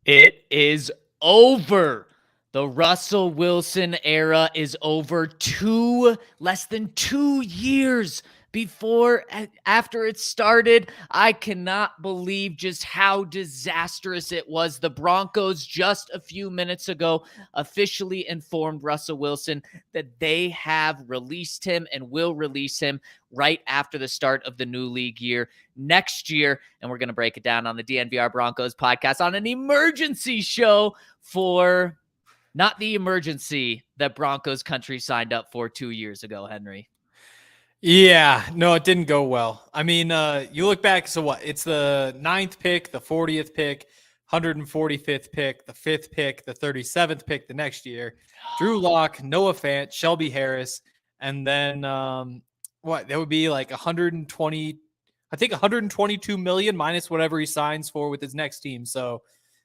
It is over. The Russell Wilson era is over. Less than 2 years after it started. I cannot believe just how disastrous it was. The Broncos just a few minutes ago officially informed Russell Wilson that they have released him and will release him right after the start of the new league year next year. And we're going to break it down on the DNVR Broncos podcast on an emergency show for not the emergency that Broncos country signed up for 2 years ago, Henry. Yeah, no, it didn't go well. I mean, you look back, so what? It's the 9th pick, the 40th pick, 145th pick, the 5th pick, the 37th pick the next year. Drew Lock, Noah Fant, Shelby Harris, and then what? That would be like 120, I think 122 million minus whatever he signs for with his next team. So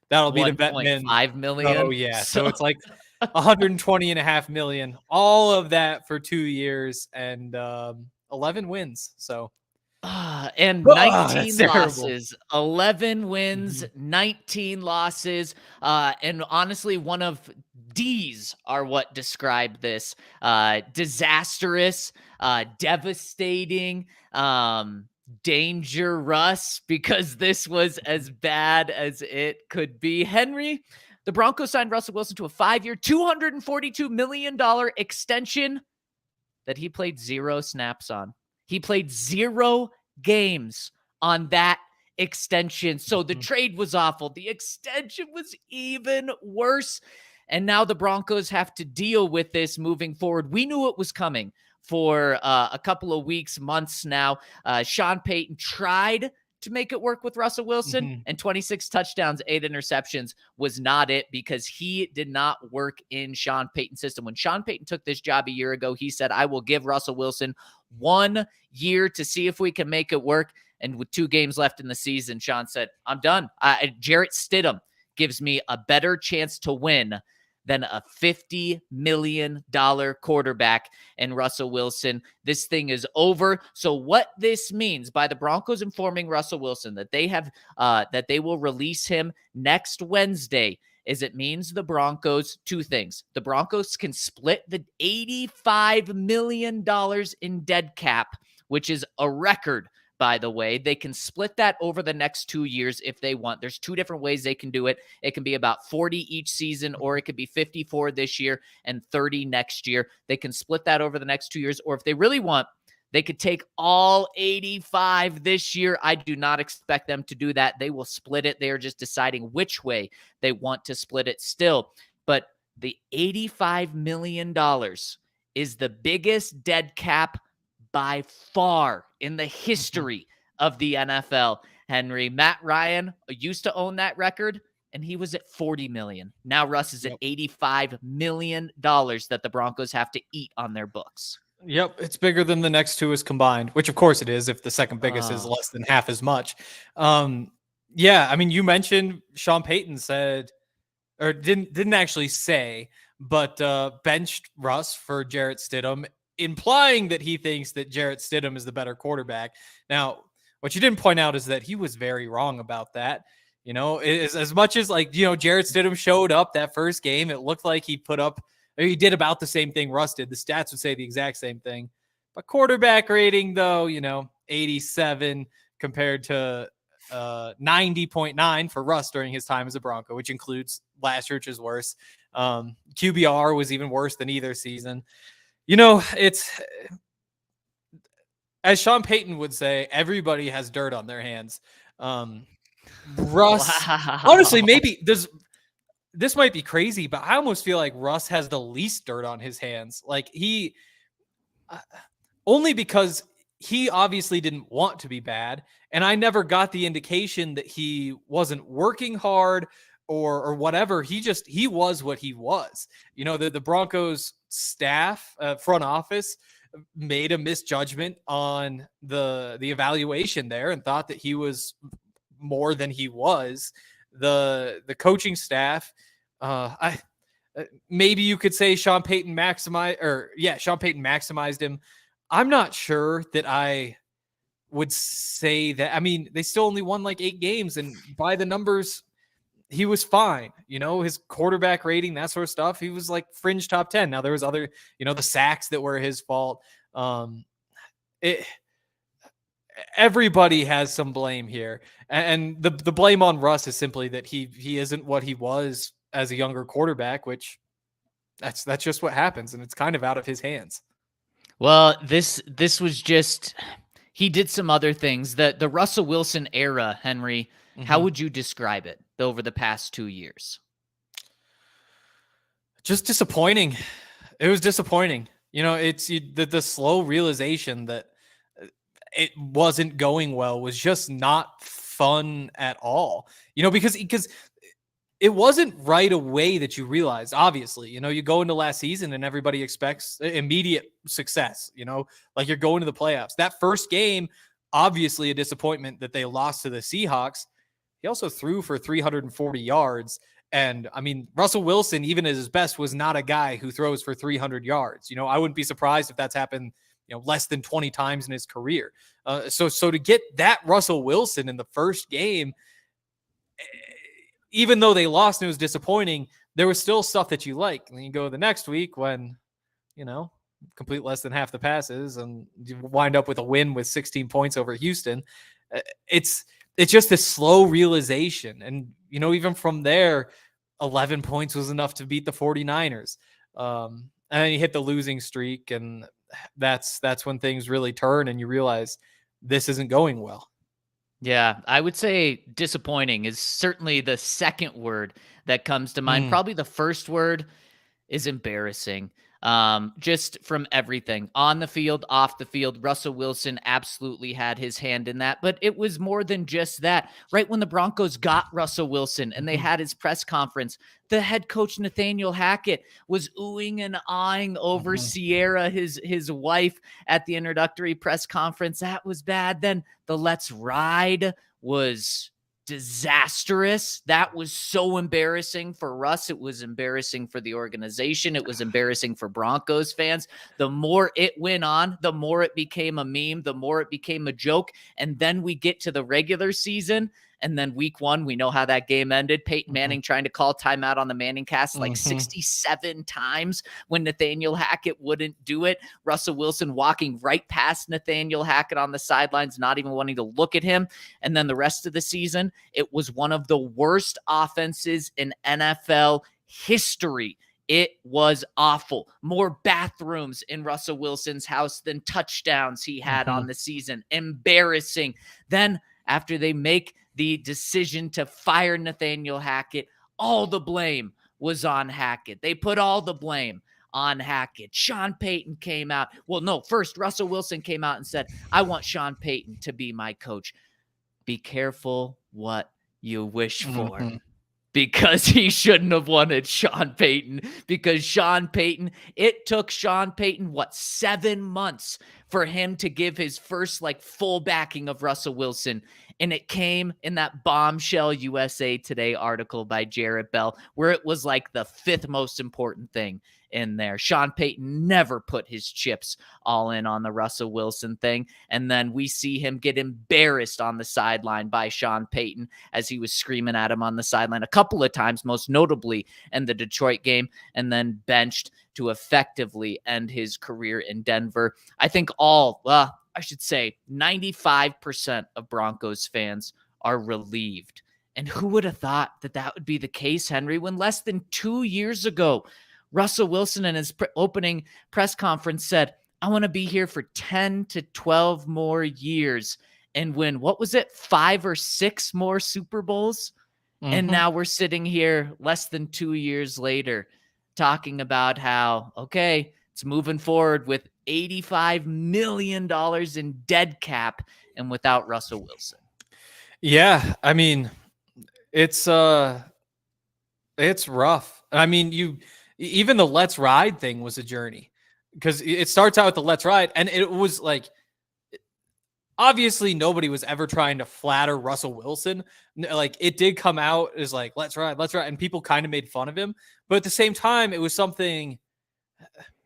that'll be the vet min. 1.5 million. Oh, yeah. So it's like 120.5 million, all of that for 2 years and 11 wins. So and 19 losses, 11 wins, 19 losses. And honestly, one of D's are what describe this. Disastrous, devastating, dangerous, because this was as bad as it could be. Henry, the Broncos signed Russell Wilson to a 5-year, $242 million extension that he played 0 snaps on. He played 0 games on that extension. So the trade was awful. The extension was even worse. And now the Broncos have to deal with this moving forward. We knew it was coming for a couple of weeks, months now. Sean Payton tried to make it work with Russell Wilson, and 26 touchdowns, 8 interceptions was not it, because he did not work in Sean Payton's system. When Sean Payton took this job a year ago, he said, I will give Russell Wilson 1 year to see if we can make it work. And with 2 games left in the season, Sean said, I'm done. Jarrett Stidham gives me a better chance to win than a $50 million quarterback and Russell Wilson. This thing is over. So what this means by the Broncos informing Russell Wilson that they have that they will release him next Wednesday is it means the Broncos, 2 things. The Broncos can split the $85 million in dead cap, which is a record, by the way. They can split that over the next 2 years if they want. There's 2 different ways they can do it. It can be about 40 each season, or it could be 54 this year and 30 next year. They can split that over the next 2 years, or if they really want, they could take all 85 this year. I do not expect them to do that. They will split it. They are just deciding which way they want to split it still. But the $85 million is the biggest dead cap by far in the history of the NFL, Henry. Matt Ryan used to own that record, and he was at $40 million. Now Russ is at $85 million that the Broncos have to eat on their books. Yep, it's bigger than the next 2 is combined, which of course it is if the second biggest is less than half as much. Yeah, I mean, you mentioned Sean Payton said, or didn't actually say, but benched Russ for Jarrett Stidham, implying that he thinks that Jarrett Stidham is the better quarterback. Now, what you didn't point out is that he was very wrong about that. You know, as much as Jarrett Stidham showed up that first game, it looked like he did about the same thing Russ did. The stats would say the exact same thing. But quarterback rating, though, 87 compared to 90.9 for Russ during his time as a Bronco, which includes last year, which is worse. QBR was even worse than either season. It's, as Sean Payton would say, everybody has dirt on their hands. Russ, honestly, maybe this might be crazy, but I almost feel like Russ has the least dirt on his hands. Like only because he obviously didn't want to be bad. And I never got the indication that he wasn't working hard or whatever. He was what he was. The Broncos staff, front office, made a misjudgment on the evaluation there and thought that he was more than he was. The coaching staff, maybe you could say Sean Payton maximized him. I'm not sure that I would say that. I mean, they still only won like 8 games, and by the numbers, he was fine. His quarterback rating, that sort of stuff. He was like fringe top 10. Now there was other, the sacks that were his fault. Everybody has some blame here. And the blame on Russ is simply that he isn't what he was as a younger quarterback, which that's just what happens. And it's kind of out of his hands. Well, this was just, he did some other things. The Russell Wilson era, Henry, how would you describe it over the past 2 years? Just disappointing. It was disappointing. It's the slow realization that it wasn't going well was just not fun at all. Because it wasn't right away that you realized, obviously, you go into last season and everybody expects immediate success, like you're going to the playoffs. That first game, obviously a disappointment that they lost to the Seahawks. He also threw for 340 yards. And I mean, Russell Wilson, even at his best, was not a guy who throws for 300 yards. I wouldn't be surprised if that's happened, less than 20 times in his career. So to get that Russell Wilson in the first game, even though they lost and it was disappointing, there was still stuff that you like. And then you go the next week when, complete less than half the passes and you wind up with a win with 16 points over Houston. It's just this slow realization. And, even from there, 11 points was enough to beat the 49ers. And then you hit the losing streak, and that's when things really turn and you realize this isn't going well. Yeah, I would say disappointing is certainly the second word that comes to mind. Probably the first word is embarrassing. Just from everything on the field, off the field, Russell Wilson absolutely had his hand in that, but it was more than just that. Right when the Broncos got Russell Wilson and they had his press conference, the head coach, Nathaniel Hackett, was oohing and aahing over Sierra, his wife, at the introductory press conference. That was bad. Then the Let's Ride was disastrous. That was so embarrassing for Russ. It was embarrassing for the organization. It was embarrassing for Broncos fans. The more it went on, the more it became a meme, the more it became a joke. And then we get to the regular season. And then week 1, we know how that game ended. Peyton Manning trying to call timeout on the Manning cast like 67 times when Nathaniel Hackett wouldn't do it. Russell Wilson walking right past Nathaniel Hackett on the sidelines, not even wanting to look at him. And then the rest of the season, it was one of the worst offenses in NFL history. It was awful. More bathrooms in Russell Wilson's house than touchdowns he had on the season. Embarrassing. Then after they make the decision to fire Nathaniel Hackett, all the blame was on Hackett. They put all the blame on Hackett. Sean Payton came out. Well, no, first Russell Wilson came out and said, I want Sean Payton to be my coach. Be careful what you wish for. Because he shouldn't have wanted Sean Payton. Because Sean Payton, it took Sean Payton, 7 months for him to give his first full backing of Russell Wilson. And it came in that bombshell USA Today article by Jarrett Bell, where it was the 5th most important thing in there. Sean Payton never put his chips all in on the Russell Wilson thing. And then we see him get embarrassed on the sideline by Sean Payton as he was screaming at him on the sideline a couple of times, most notably in the Detroit game, and then benched to effectively end his career in Denver. I think 95% of Broncos fans are relieved. And who would have thought that would be the case, Henry, when less than 2 years ago, Russell Wilson in his opening press conference said, I want to be here for 10 to 12 more years and win, 5 or 6 more Super Bowls? And now we're sitting here less than 2 years later talking about how, okay, it's moving forward with $85 million in dead cap and without Russell Wilson. Yeah, I mean, it's rough. I mean, even the Let's Ride thing was a journey, because it starts out with the Let's Ride, and it was obviously nobody was ever trying to flatter Russell Wilson. It did come out as let's ride, and people kind of made fun of him. But at the same time, it was something.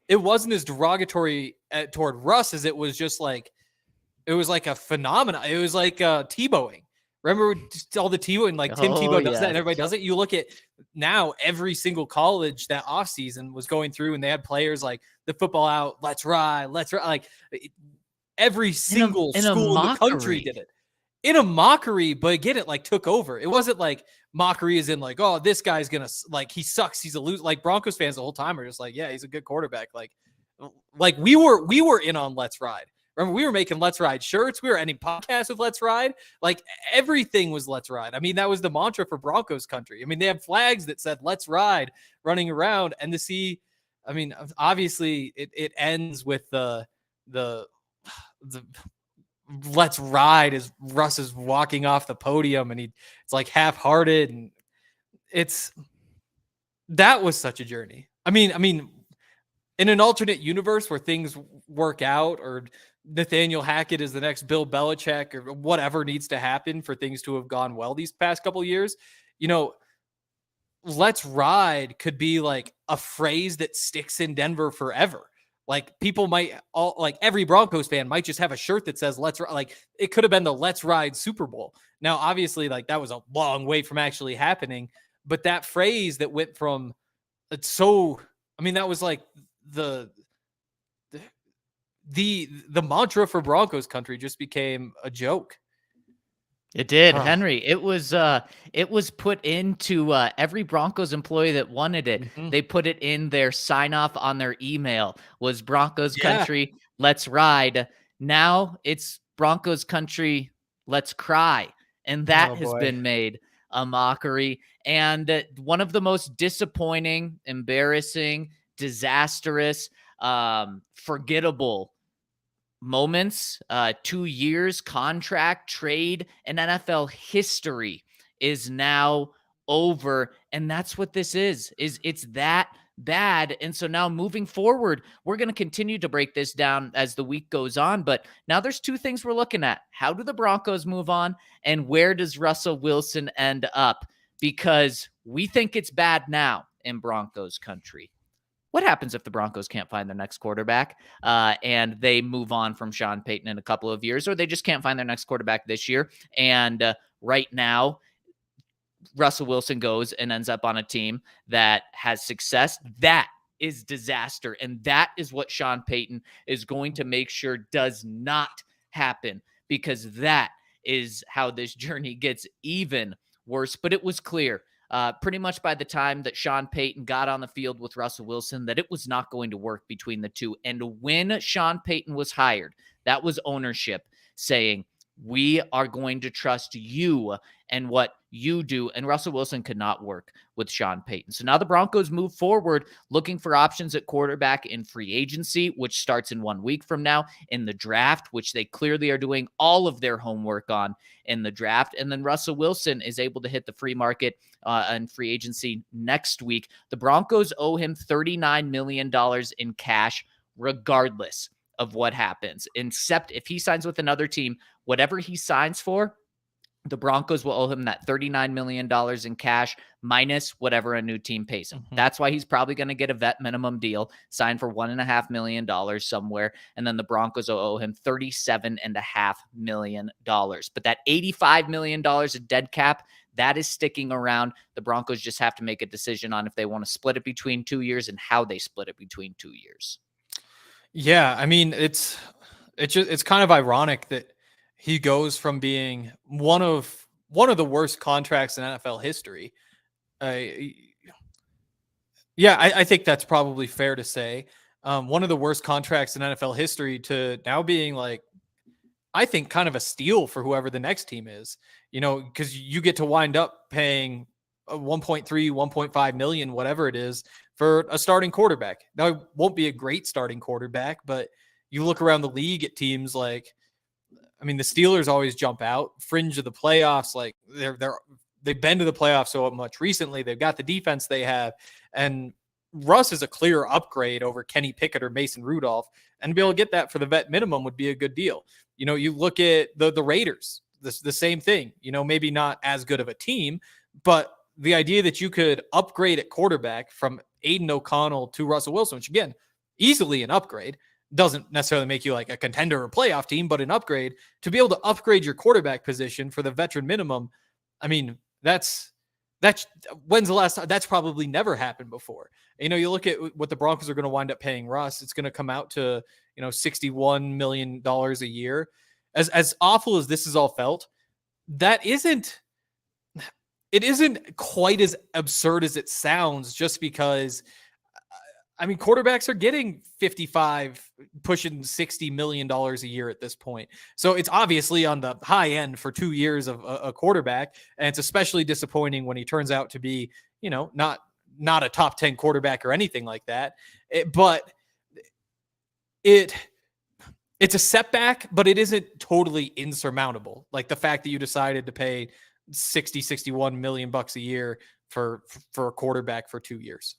It wasn't as derogatory toward Russ as it was just it was like a phenomenon. It was like Tebowing, Remember just all the Tebow and like Tim Oh, Tebow does that yes. and everybody does it. You look at now every single college that offseason was going through and they had players like the football out, let's ride. Like every single school in the country did it. In a mockery, but again, it like took over. It wasn't like mockery as in like, oh, this guy's gonna like he sucks, he's a loser. Like Broncos fans the whole time are just like, yeah, he's a good quarterback. Like we were in on Let's Ride. Remember, we were making Let's Ride shirts. We were ending podcasts with Let's Ride. Like everything was Let's Ride. I mean, that was the mantra for Broncos country. I mean, they had flags that said Let's Ride running around, and to see, I mean, obviously it ends with the Let's Ride as Russ is walking off the podium and it's like half-hearted, and that was such a journey. I mean, in an alternate universe where things work out, or Nathaniel Hackett is the next Bill Belichick, or whatever needs to happen for things to have gone well these past couple of years, Let's Ride could be like a phrase that sticks in Denver forever. Like people might every Broncos fan might just have a shirt that says Let's Ride. Like it could have been the Let's Ride Super Bowl. Now, obviously, like that was a long way from actually happening, but that phrase that went from that was like the mantra for Broncos country just became a joke. It did, Henry. It was put into every Broncos employee that wanted it. Mm-hmm. They put it in their sign off on their email. Was Broncos country, let's ride. Now it's Broncos country, let's cry, and that has been made a mockery. And one of the most disappointing, embarrassing, disastrous, forgettable moments, 2 years, contract, trade, and NFL history is now over. And that's what this is it's that bad. And so now moving forward, we're going to continue to break this down as the week goes on. But now there's two things we're looking at. How do the Broncos move on? And where does Russell Wilson end up? Because we think it's bad now in Broncos country. What happens if the Broncos can't find their next quarterback and they move on from Sean Payton in a couple of years, or they just can't find their next quarterback this year? And right now, Russell Wilson goes and ends up on a team that has success. That is disaster. And that is what Sean Payton is going to make sure does not happen, because that is how this journey gets even worse. But it was clear pretty much by the time that Sean Payton got on the field with Russell Wilson that it was not going to work between the two. And when Sean Payton was hired, that was ownership saying, we are going to trust you and what you do. And Russell Wilson could not work with Sean Payton. So now the Broncos move forward looking for options at quarterback in free agency, which starts in 1 week from now, in the draft, which they clearly are doing all of their homework on in the draft. And then Russell Wilson is able to hit the free market and free agency next week. The Broncos owe him $39 million in cash, regardless of what happens, except if he signs with another team. Whatever he signs for, the Broncos will owe him that $39 million in cash minus whatever a new team pays him. Mm-hmm. That's why he's probably going to get a vet minimum deal signed for $1.5 million somewhere. And then the Broncos will owe him $37.5 million. But that $85 million of dead cap, that is sticking around. The Broncos just have to make a decision on if they want to split it between 2 years and how they split it between 2 years. Yeah, I mean, it's kind of ironic that he goes from being one of the worst contracts in NFL history. I think that's probably fair to say. One of the worst contracts in NFL history to now being like, I think kind of a steal for whoever the next team is, because you get to wind up paying 1.3, 1.5 million, whatever it is, for a starting quarterback. Now, it won't be a great starting quarterback, but you look around the league at teams like, I mean, the Steelers always jump out, fringe of the playoffs. Like they've been to the playoffs so much recently. They've got the defense they have, and Russ is a clear upgrade over Kenny Pickett or Mason Rudolph, and to be able to get that for the vet minimum would be a good deal. You look at the Raiders, the same thing. Maybe not as good of a team, but the idea that you could upgrade at quarterback from Aiden O'Connell to Russell Wilson, which again, easily an upgrade. doesn't necessarily make you like a contender or playoff team, but an upgrade. To be able to upgrade your quarterback position for the veteran minimum, I mean, that's when's the last time? That's probably never happened before. You look at what the Broncos are going to wind up paying Russ. It's going to come out to, $61 million a year. As awful as this is all felt, it isn't quite as absurd as it sounds, just because, I mean, quarterbacks are getting 55, pushing $60 million a year at this point. So it's obviously on the high end for 2 years of a quarterback. And it's especially disappointing when he turns out to be, not a top 10 quarterback or anything like that. It's a setback, but it isn't totally insurmountable. Like the fact that you decided to pay 61 million bucks a year for a quarterback for 2 years.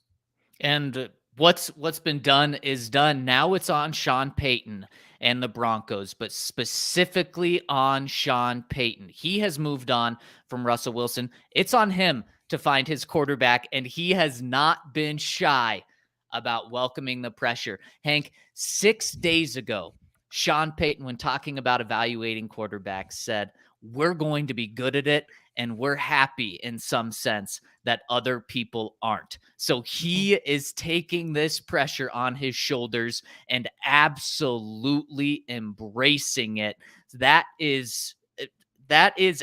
And what's been done is done. Now it's on Sean Payton and the Broncos, but specifically on Sean Payton. He has moved on from Russell Wilson. It's on him to find his quarterback, and he has not been shy about welcoming the pressure. Hank, 6 days ago, Sean Payton, when talking about evaluating quarterbacks, said, "We're going to be good at it, and we're happy in some sense that other people aren't." So he is taking this pressure on his shoulders and absolutely embracing it. That is,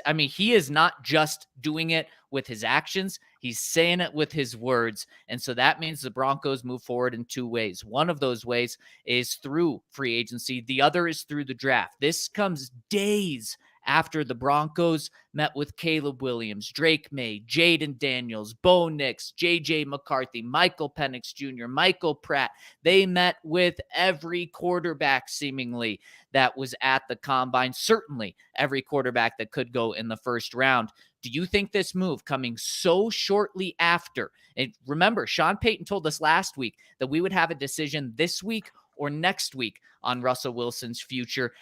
I mean, he is not just doing it with his actions. He's saying it with his words. And so that means the Broncos move forward in 2 ways. One of those ways is through free agency. The other is through the draft. This comes days after the Broncos met with Caleb Williams, Drake May, Jaden Daniels, Bo Nix, J.J. McCarthy, Michael Penix Jr., Michael Pratt. They met with every quarterback seemingly that was at the combine, certainly every quarterback that could go in the first round. Do you think this move coming so shortly after, and remember, Sean Payton told us last week that we would have a decision this week or next week on Russell Wilson's future.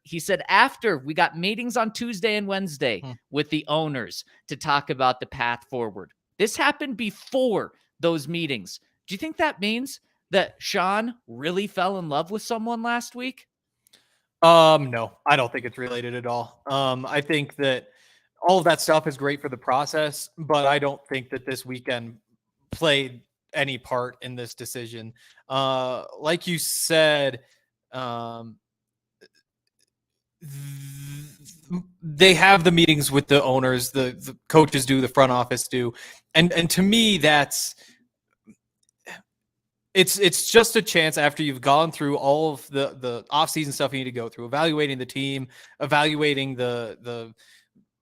He said after we got meetings on Tuesday and Wednesday with the owners to talk about the path forward. This happened before those meetings. Do you think that means that Sean really fell in love with someone last week? No, I don't think it's related at all. I think that all of that stuff is great for the process, but I don't think that this weekend played any part in this decision. Like you said, they have the meetings with the owners, the coaches do, the front office do. And to me, it's just a chance after you've gone through all of the offseason stuff you need to go through, evaluating the team, evaluating the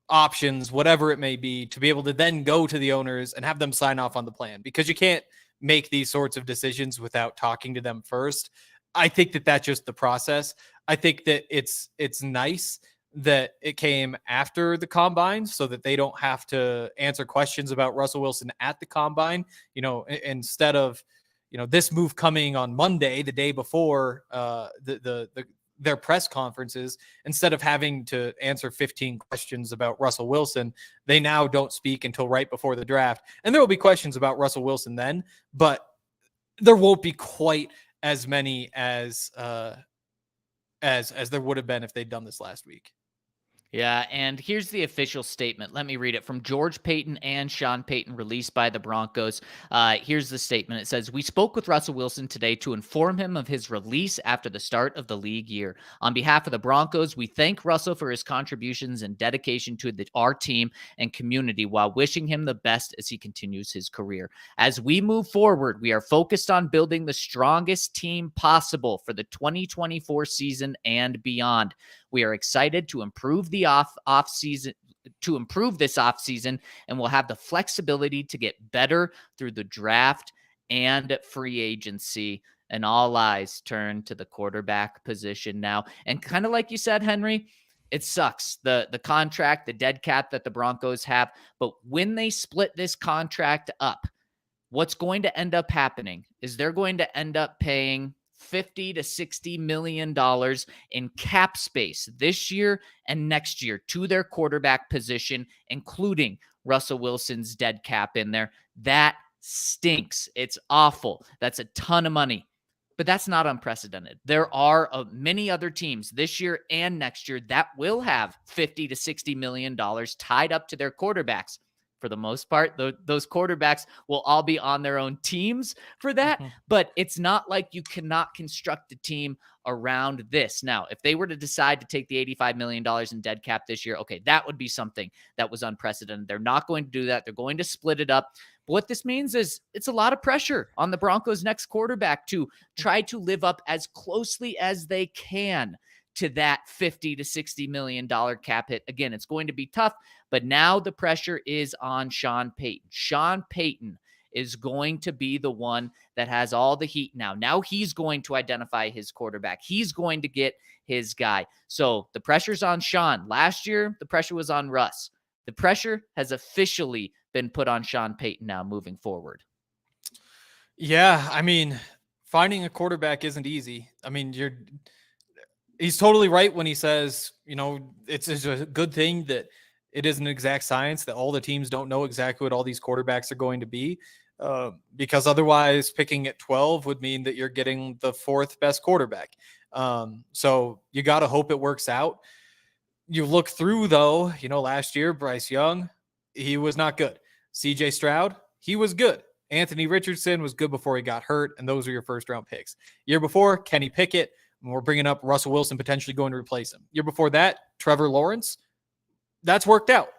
options, whatever it may be, to be able to then go to the owners and have them sign off on the plan, because you can't make these sorts of decisions without talking to them first. I think that that's just the process. I think that it's nice that it came after the combine so that they don't have to answer questions about Russell Wilson at the combine, instead of, this move coming on Monday, the day before their press conferences. Instead of having to answer 15 questions about Russell Wilson, they now don't speak until right before the draft. And there will be questions about Russell Wilson then, but there won't be quite as many as there would have been if they'd done this last week. Yeah, and here's the official statement. Let me read it from George Paton and Sean Payton, released by the Broncos. Here's the statement. It says, "We spoke with Russell Wilson today to inform him of his release after the start of the league year. On behalf of the Broncos, we thank Russell for his contributions and dedication to our team and community while wishing him the best as he continues his career. As we move forward, we are focused on building the strongest team possible for the 2024 season and beyond. We are excited to improve the off-season, this offseason, and we'll have the flexibility to get better through the draft and free agency." And all eyes turn to the quarterback position now. And kind of like you said, Henry, it sucks, the contract, the dead cap that the Broncos have. But when they split this contract up, what's going to end up happening is they're going to end up paying $50 to $60 million in cap space this year and next year to their quarterback position, including Russell Wilson's dead cap in there. That stinks. It's awful. That's a ton of money. but that's not unprecedented. There are many other teams this year and next year that will have $50 to $60 million tied up to their quarterbacks. For the most part, those quarterbacks will all be on their own teams for that, but it's not like you cannot construct a team around this. Now, if they were to decide to take the $85 million in dead cap this year, okay, that would be something that was unprecedented. They're not going to do that. They're going to split it up. But what this means is it's a lot of pressure on the Broncos' next quarterback to try to live up as closely as they can to that $50 to $60 million cap hit. Again, it's going to be tough, but now the pressure is on Sean Payton. Sean Payton is going to be the one that has all the heat now. Now he's going to identify his quarterback. He's going to get his guy. So the pressure's on Sean. Last year, the pressure was on Russ. The pressure has officially been put on Sean Payton now moving forward. Yeah, I mean, finding a quarterback isn't easy. I mean, he's totally right when he says, it's a good thing that it is an exact science, that all the teams don't know exactly what all these quarterbacks are going to be, because otherwise picking at 12 would mean that you're getting the fourth best quarterback. So you got to hope it works out. You look through, though, last year, Bryce Young, he was not good. CJ Stroud, he was good. Anthony Richardson was good before he got hurt, and those are your first-round picks. Year before, Kenny Pickett. We're bringing up Russell Wilson potentially going to replace him. Year before that, Trevor Lawrence. That's worked out.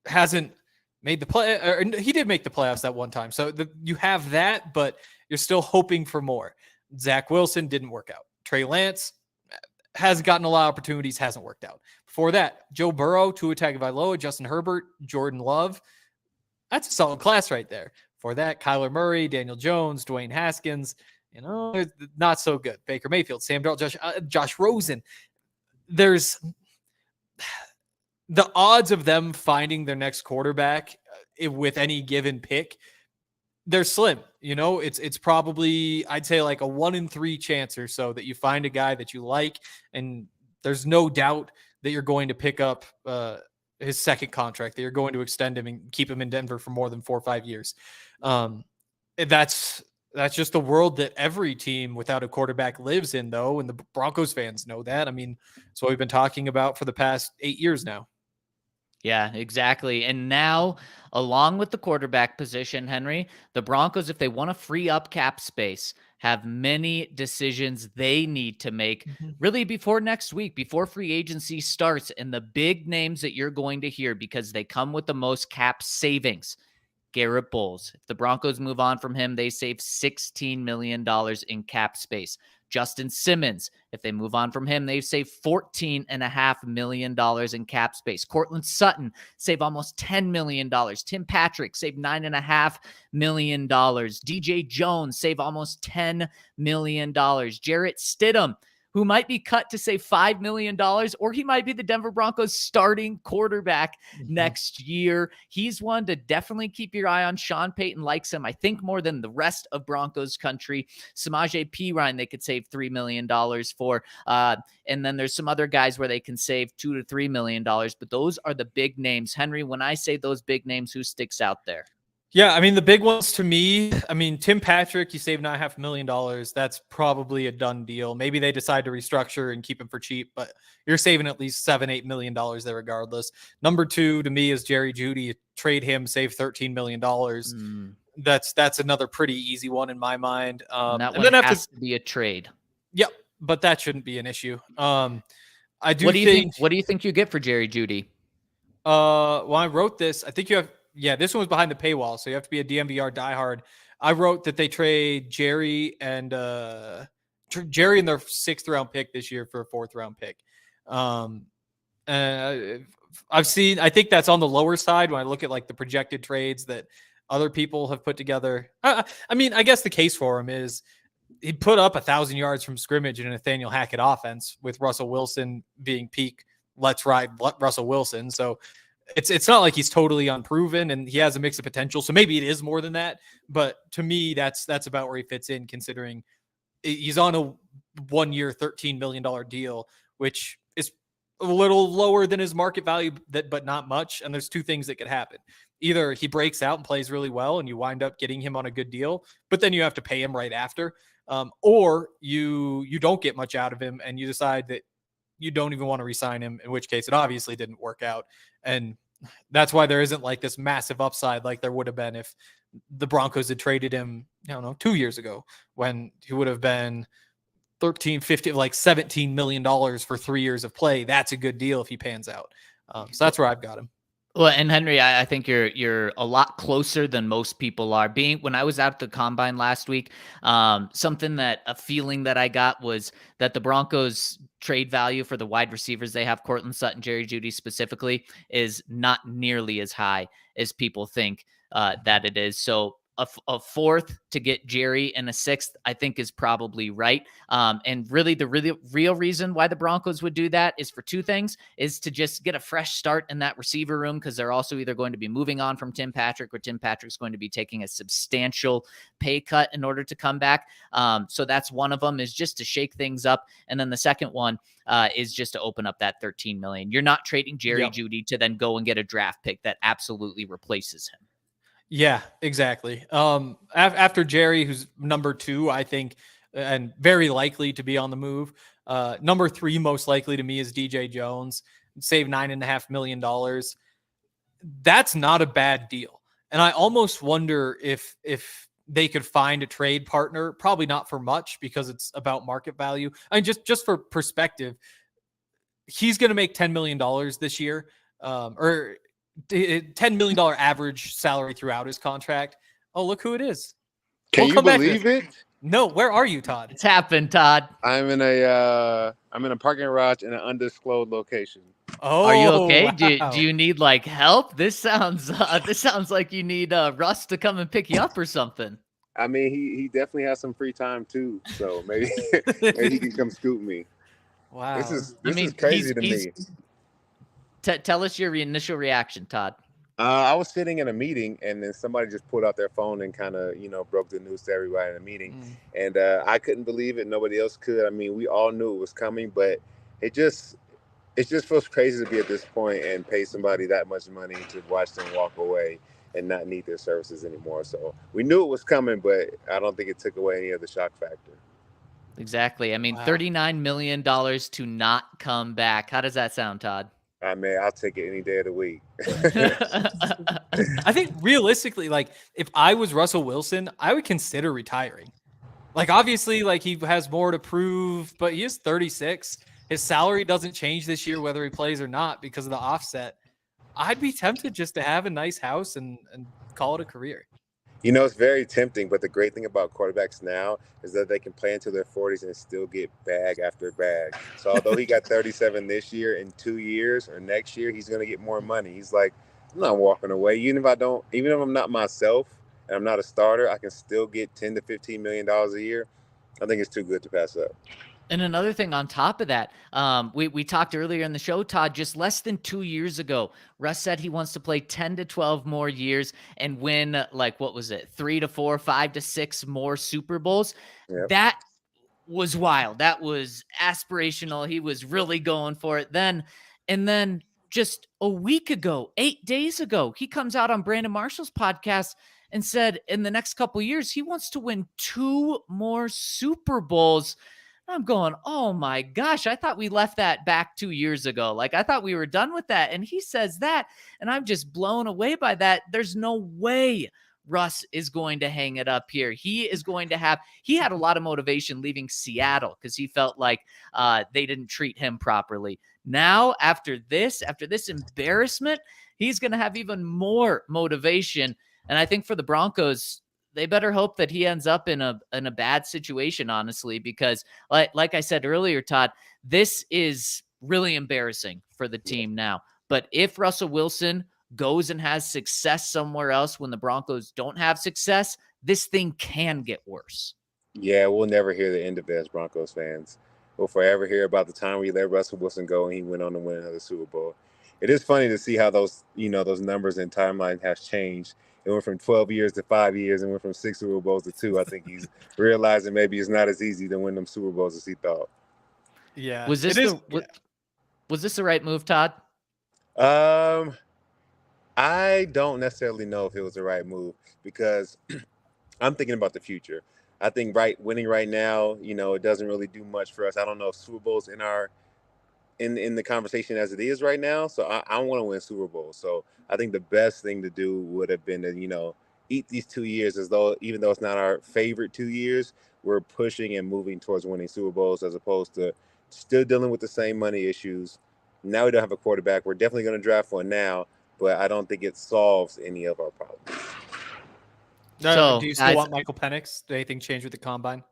Hasn't made the play. Or he did make the playoffs that one time. So you have that, but you're still hoping for more. Zach Wilson didn't work out. Trey Lance has gotten a lot of opportunities, hasn't worked out. Before that, Joe Burrow, Tua Tagovailoa, Justin Herbert, Jordan Love. That's a solid class right there. For that, Kyler Murray, Daniel Jones, Dwayne Haskins. Not so good. Baker Mayfield, Sam Darnold, Josh Rosen. There's the odds of them finding their next quarterback with any given pick. They're slim. It's probably, I'd say, like a 1 in 3 chance or so that you find a guy that you like, and there's no doubt that you're going to pick up his second contract, that you're going to extend him and keep him in Denver for more than 4 or 5 years. That's just the world that every team without a quarterback lives in, though, and the Broncos fans know that. I mean, it's what we've been talking about for the past 8 years now. Yeah, exactly. And now, along with the quarterback position, Henry, the Broncos, if they want to free up cap space, have many decisions they need to make really before next week, before free agency starts. And the big names that you're going to hear, because they come with the most cap savings. Garrett Bowles. If the Broncos move on from him, they save $16 million in cap space. Justin Simmons, if they move on from him, they save $14.5 million in cap space. Cortland Sutton, save almost $10 million. Tim Patrick, save $9.5 million. DJ Jones, save almost $10 million. Jarrett Stidham, who might be cut to say $5 million, or he might be the Denver Broncos starting quarterback next year. He's one to definitely keep your eye on. Sean Payton likes him, I think, more than the rest of Broncos country. Samaje Perine, they could save $3 million for. And then there's some other guys where they can save $2 to $3 million, but those are the big names. Henry, when I say those big names, who sticks out there? Yeah, I mean, the big ones to me, Tim Patrick, you save $9.5 million. That's probably a done deal. Maybe they decide to restructure and keep him for cheap, but you're saving at least $7-8 million there regardless. Number 2 to me is Jerry Jeudy. Trade him, save $13 million. That's another pretty easy one in my mind. And that one has to be a trade. Yep, but that shouldn't be an issue. What do you think you get for Jerry Jeudy? Well, I wrote this. I think you have. Yeah, this one was behind the paywall, so you have to be a DNVR diehard. I wrote that they trade Jerry and their 6th round pick this year for a 4th round pick. I think that's on the lower side when I look at like the projected trades that other people have put together. I guess the case for him is he put up 1,000 yards from scrimmage in a Nathaniel Hackett offense with Russell Wilson being peak. Let's ride Russell Wilson. So it's not like he's totally unproven, and he has a mix of potential. So maybe it is more than that. But to me, that's about where he fits in, considering he's on a 1-year, $13 million deal, which is a little lower than his market value, but not much. And there's 2 things that could happen. Either he breaks out and plays really well, and you wind up getting him on a good deal, but then you have to pay him right after. or you don't get much out of him and you decide that you don't even want to re-sign him, in which case it obviously didn't work out. And that's why there isn't like this massive upside like there would have been if the Broncos had traded him, 2 years ago, when he would have been 13, 15, like $17 million for 3 years of play. That's a good deal if he pans out. So that's where I've got him. Well, and Henry, I think you're a lot closer than most people are. When I was out at the combine last week, a feeling that I got was that the Broncos trade value for the wide receivers they have, Cortland Sutton, Jerry Jeudy specifically, is not nearly as high as people think that it is. So a fourth to get Jerry and a sixth, I think, is probably right. And really, the real reason why the Broncos would do that is for two things: is to just get a fresh start in that receiver room, because they're also either going to be moving on from Tim Patrick, or Tim Patrick's going to be taking a substantial pay cut in order to come back. So that's one of them, is just to shake things up. And then the second one is just to open up that $13 million. You're not trading Jerry Jeudy to then go and get a draft pick that absolutely replaces him. Yeah, exactly. After Jerry, who's number 2, I think, and very likely to be on the move. Number 3, most likely to me, is DJ Jones. Save $9.5 million. That's not a bad deal. And I almost wonder if they could find a trade partner. Probably not for much, because it's about market value. I mean, just for perspective, he's going to make $10 million this year, or $10 million average salary throughout his contract. Oh, look who it is. Can you believe it? No, where are you, Todd? It's happened, Todd. I'm in a parking garage in an undisclosed location. Oh, are you okay? Wow. Do you need like help? This sounds like you need Russ to come and pick you up or something. I mean, he definitely has some free time too, so maybe he can come scoop me. Wow, this is crazy to me. Tell us your initial reaction, Todd. I was sitting in a meeting, and then somebody just pulled out their phone and kind of, broke the news to everybody in the meeting. And I couldn't believe it. Nobody else could. I mean, we all knew it was coming, but it just feels crazy to be at this point and pay somebody that much money to watch them walk away and not need their services anymore. So we knew it was coming, but I don't think it took away any of the shock factor. Exactly. I mean, Wow. $39 million to not come back. How does that sound, Todd? I mean, I'll take it any day of the week. I think realistically, like, if I was Russell Wilson, I would consider retiring. Like, obviously, like, he has more to prove, but he is 36. His salary doesn't change this year, whether he plays or not, because of the offset. I'd be tempted just to have a nice house and call it a career. It's very tempting, but the great thing about quarterbacks now is that they can play into their 40s and still get bag after bag. So although he got 37 this year, in 2 years or next year, he's going to get more money. He's like, I'm not walking away. Even if I'm not myself and I'm not a starter, I can still get $10 to $15 million a year. I think it's too good to pass up. And another thing on top of that, we talked earlier in the show, Todd, just less than 2 years ago, Russ said he wants to play 10 to 12 more years and win, like, what was it, 3 to 4, 5 to 6 more Super Bowls. Yep. That was wild. That was aspirational. He was really going for it then. And then just a week ago, 8 days ago, he comes out on Brandon Marshall's podcast and said in the next couple of years, he wants to win 2 more Super Bowls. I'm going, oh my gosh, I thought we left that back 2 years ago. Like, I thought we were done with that. And he says that, and I'm just blown away by that. There's no way Russ is going to hang it up here. He had a lot of motivation leaving Seattle because he felt like they didn't treat him properly. Now, after this embarrassment, he's going to have even more motivation. And I think for the Broncos, they better hope that he ends up in a bad situation, honestly, because like I said earlier, Todd, this is really embarrassing for the team now. But if Russell Wilson goes and has success somewhere else when the Broncos don't have success, this thing can get worse. Yeah, we'll never hear the end of it as Broncos fans. We'll forever hear about the time we let Russell Wilson go and he went on to win another Super Bowl. It is funny to see how those numbers and timeline has changed. It went from 12 years to 5 years and went from 6 Super Bowls to 2. I think he's realizing maybe it's not as easy to win them Super Bowls as he thought. Yeah. Was this the right move, Todd? I don't necessarily know if it was the right move because I'm thinking about the future. I think winning right now, it doesn't really do much for us. I don't know if Super Bowl's in the conversation as it is right now. So I want to win Super Bowl. So I think the best thing to do would have been to, eat these 2 years as though, even though it's not our favorite 2 years, we're pushing and moving towards winning Super Bowls as opposed to still dealing with the same money issues. Now we don't have a quarterback. We're definitely going to draft one now, but I don't think it solves any of our problems. So, do you still want Michael Penix? Did anything change with the combine?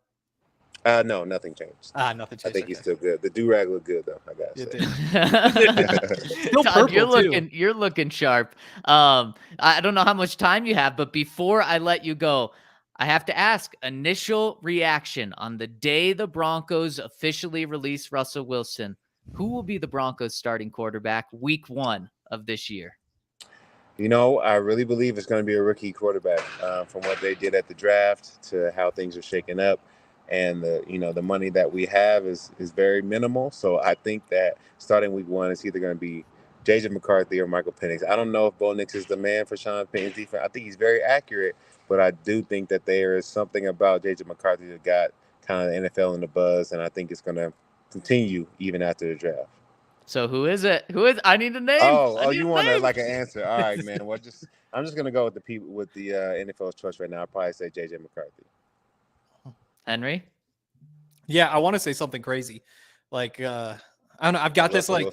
No, nothing changed. Nothing changed. I think he's still good. The do-rag looked good though. I gotta say. Still Todd, purple, you're looking sharp. I don't know how much time you have, but before I let you go, I have to ask initial reaction on the day the Broncos officially release Russell Wilson. Who will be the Broncos starting quarterback week 1 of this year? I really believe it's going to be a rookie quarterback from what they did at the draft to how things are shaking up. And the money that we have is very minimal. So I think that starting week 1 is either going to be J.J. McCarthy or Michael Penix. I don't know if Bo Nix is the man for Sean Payton's defense. I think he's very accurate, but I do think that there is something about J.J. McCarthy that got kind of the NFL in the buzz, and I think it's going to continue even after the draft. So who is it? I need a name. You want an answer? All right, man. Well, I'm just going to go with the NFL's choice right now. I'll probably say J.J. McCarthy. Henry? Yeah, I want to say something crazy. Like, I don't know. I've got this, like,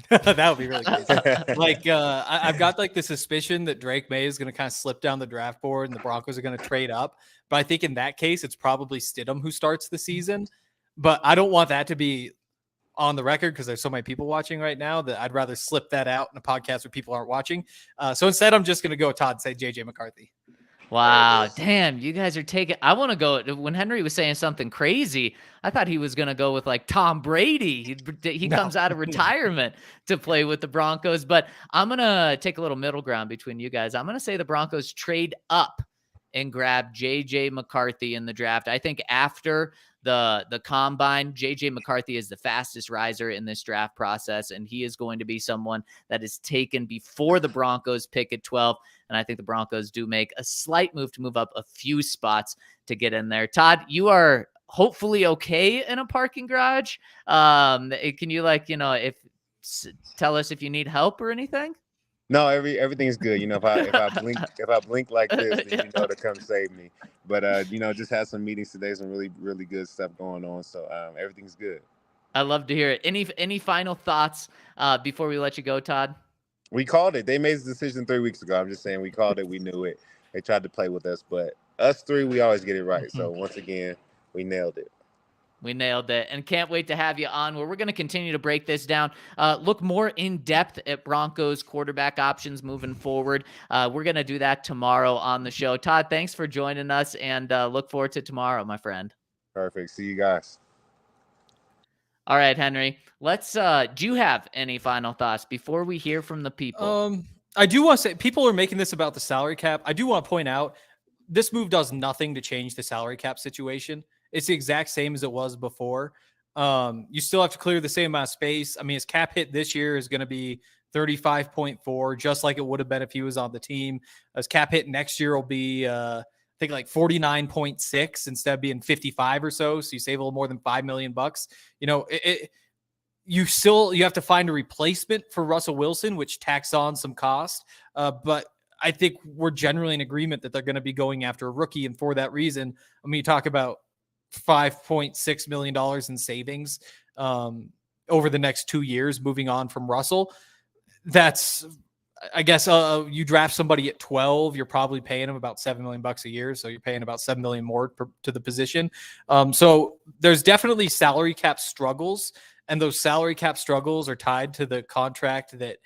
that would be really crazy. Like, I've got, like, the suspicion that Drake May is going to kind of slip down the draft board and the Broncos are going to trade up. But I think in that case, it's probably Stidham who starts the season. But I don't want that to be on the record because there's so many people watching right now that I'd rather slip that out in a podcast where people aren't watching. So instead, I'm just going to go with Todd and say J.J. McCarthy. Wow, damn, you guys are taking... I want to go... When Henry was saying something crazy, I thought he was going to go with, like, Tom Brady. He comes out of retirement to play with the Broncos, but I'm going to take a little middle ground between you guys. I'm going to say the Broncos trade up and grab J.J. McCarthy in the draft. I think after the combine, J.J. McCarthy is the fastest riser in this draft process, and he is going to be someone that is taken before the Broncos pick at 12. And I think the Broncos do make a slight move to move up a few spots to get in there. Todd, you are hopefully okay in a parking garage. Can you tell us if you need help or anything? No, everything's good. If I blink like this, then to come save me. But just had some meetings today, some really, really good stuff going on. So everything's good. I love to hear it. Any final thoughts before we let you go, Todd? We called it. They made the decision 3 weeks ago. I'm just saying we called it. We knew it. They tried to play with us, but us three, we always get it right. So once again, we nailed it. We nailed it, and can't wait to have you on where we're going to continue to break this down, look more in depth at Broncos quarterback options moving forward. We're going to do that tomorrow on the show. Todd, thanks for joining us, and look forward to tomorrow, my friend. Perfect. See you guys. All right, Henry, let's, do you have any final thoughts before we hear from the people? I do want to say people are making this about the salary cap. I do want to point out this move does nothing to change the salary cap situation. It's the exact same as it was before. You still have to clear the same amount of space. I mean, his cap hit this year is going to be 35.4, just like it would have been if he was on the team. His cap hit next year will be, I think, like 49.6 instead of being 55 or so. So you save a little more than $5 million. You have to find a replacement for Russell Wilson, which tacks on some cost. But I think we're generally in agreement that they're going to be going after a rookie. And for that reason, I mean, you talk about $5.6 million in savings over the next 2 years, moving on from Russell. That's, I guess, you draft somebody at 12, you're probably paying him about $7 million a year. So you're paying about $7 million more to the position. So there's definitely salary cap struggles, and those salary cap struggles are tied to the contract that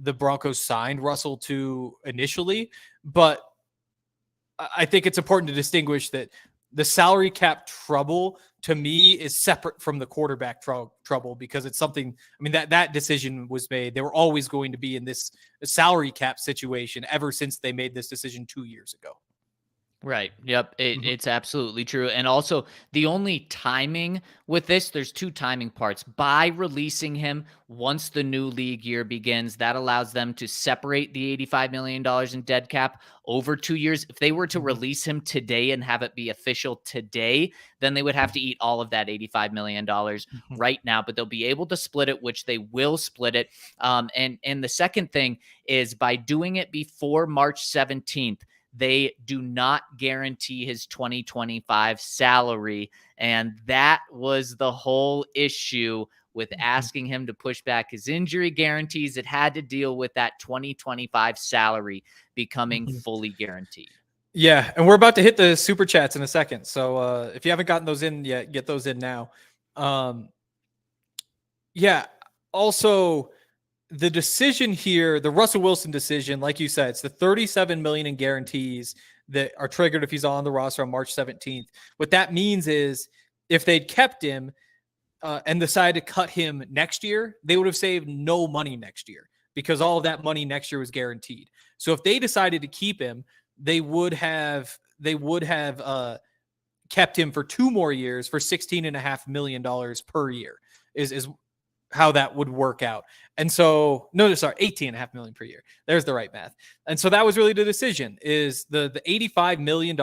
the Broncos signed Russell to initially. But I think it's important to distinguish that the salary cap trouble to me is separate from the quarterback trouble, because it's something, I mean, that decision was made. They were always going to be in this salary cap situation ever since they made this decision 2 years ago. Right. Yep. It's absolutely true. And also, the only timing with this, there's two timing parts. By releasing him once the new league year begins, that allows them to separate the $85 million in dead cap over 2 years. If they were to release him today and have it be official today, then they would have to eat all of that $85 million right now. But they'll be able to split it, which they will split it. And the second thing is by doing it before March 17th, they do not guarantee his 2025 salary. And that was the whole issue with asking him to push back his injury guarantees. It had to deal with that 2025 salary becoming fully guaranteed. Yeah, and we're about to hit the super chats in a second. So if you haven't gotten those in yet, get those in now. Yeah, also the decision here, the Russell Wilson decision, like you said, it's the $37 million in guarantees that are triggered if he's on the roster on March 17th. What that means is if they'd kept him and decided to cut him next year, they would have saved no money next year because all of that money next year was guaranteed. So if they decided to keep him, they would have kept him for 2 more years for $16.5 million per year is how that would work out. And so, no, sorry, $18.5 million per year. There's the right math. And so that was really the decision is the $85 million,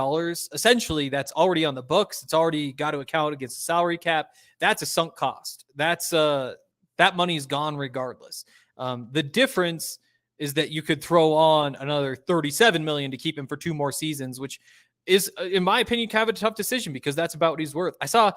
essentially that's already on the books. It's already got to account against the salary cap. That's a sunk cost. That's that money's gone regardless. The difference is that you could throw on another $37 million to keep him for 2 more seasons, which is, in my opinion, kind of a tough decision because that's about what he's worth. I saw,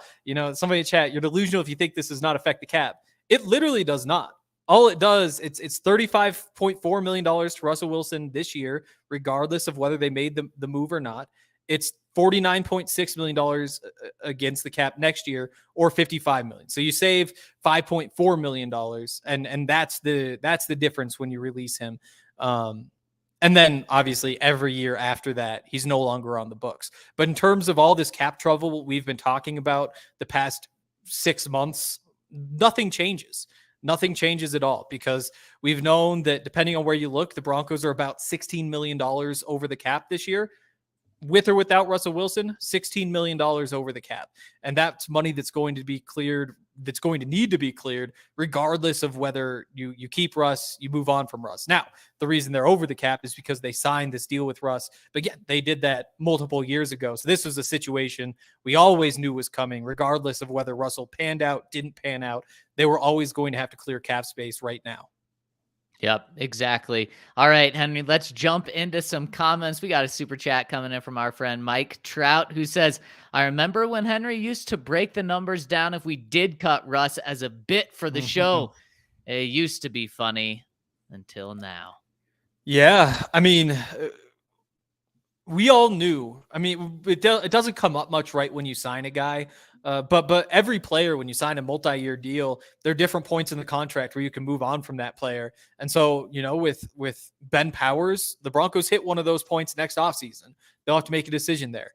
somebody in chat, you're delusional if you think this does not affect the cap. It literally does not. All it does, it's $35.4 million to Russell Wilson this year, regardless of whether they made the move or not. It's $49.6 million against the cap next year, or $55 million. So you save $5.4 million, and that's the difference when you release him. And then obviously every year after that, he's no longer on the books. But in terms of all this cap trouble we've been talking about the past 6 months, nothing changes. Nothing changes at all because we've known that depending on where you look, the Broncos are about $16 million over the cap this year. With or without Russell Wilson, $16 million over the cap. And that's money that's going to be cleared, that's going to need to be cleared, regardless of whether you keep Russ, you move on from Russ. Now, the reason they're over the cap is because they signed this deal with Russ. But again, they did that multiple years ago. So this was a situation we always knew was coming, regardless of whether Russell panned out, didn't pan out. They were always going to have to clear cap space right now. Yep, exactly. All right, Henry, let's jump into some comments. We got a super chat coming in from our friend Mike Trout, who says, I remember when Henry used to break the numbers down if we did cut Russ as a bit for the show. It used to be funny until now. Yeah, I mean, we all knew. I mean, it doesn't come up much right when you sign a guy. But every player, when you sign a multi-year deal, there are different points in the contract where you can move on from that player. And so, with Ben Powers, the Broncos hit one of those points next offseason. They'll have to make a decision there.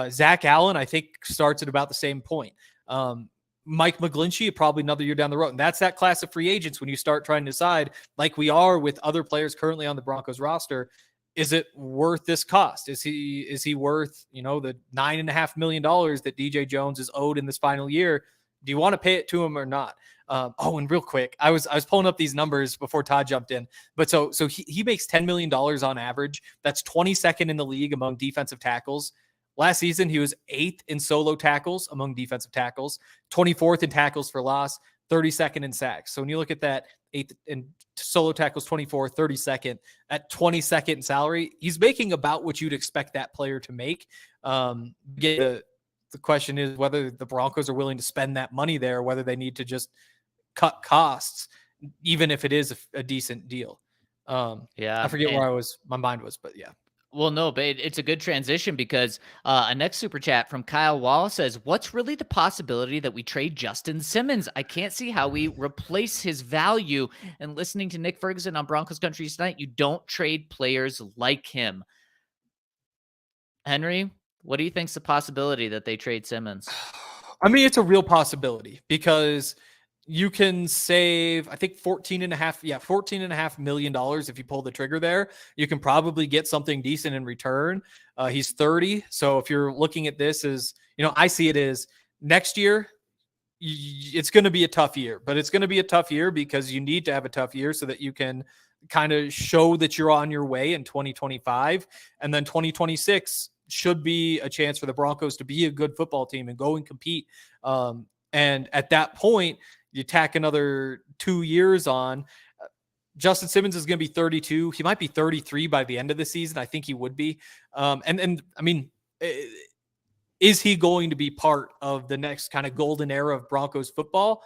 Zach Allen, I think, starts at about the same point. Mike McGlinchey, probably another year down the road. And that's that class of free agents when you start trying to decide, like we are with other players currently on the Broncos roster, is it worth this cost? Is he worth, the $9.5 million that DJ Jones is owed in this final year? Do you want to pay it to him or not? And real quick, I was pulling up these numbers before Todd jumped in, but so he makes $10 million on average. That's 22nd in the league among defensive tackles. Last season, he was 8th in solo tackles among defensive tackles, 24th in tackles for loss, 32nd in sacks. So when you look at that, 8th in solo tackles, 24, 32nd, at 22nd in salary, he's making about what you'd expect that player to make. The question is whether the Broncos are willing to spend that money there, whether they need to just cut costs, even if it is a decent deal. I forget where my mind was, but yeah. Well, no, but it's a good transition because a next super chat from Kyle Wall says, what's really the possibility that we trade Justin Simmons? I can't see how we replace his value. And listening to Nick Ferguson on Broncos Country tonight, you don't trade players like him. Henry, what do you think's the possibility that they trade Simmons? I mean, it's a real possibility because, you can save, I think $14.5 million if you pull the trigger there. You can probably get something decent in return. He's 30. So if you're looking at this as, I see it as next year, it's going to be a tough year, but it's going to be a tough year because you need to have a tough year so that you can kind of show that you're on your way in 2025. And then 2026 should be a chance for the Broncos to be a good football team and go and compete. And at that point, you tack another 2 years on. Justin Simmons is going to be 32. He might be 33 by the end of the season. I think he would be. And I mean, is he going to be part of the next kind of golden era of Broncos football?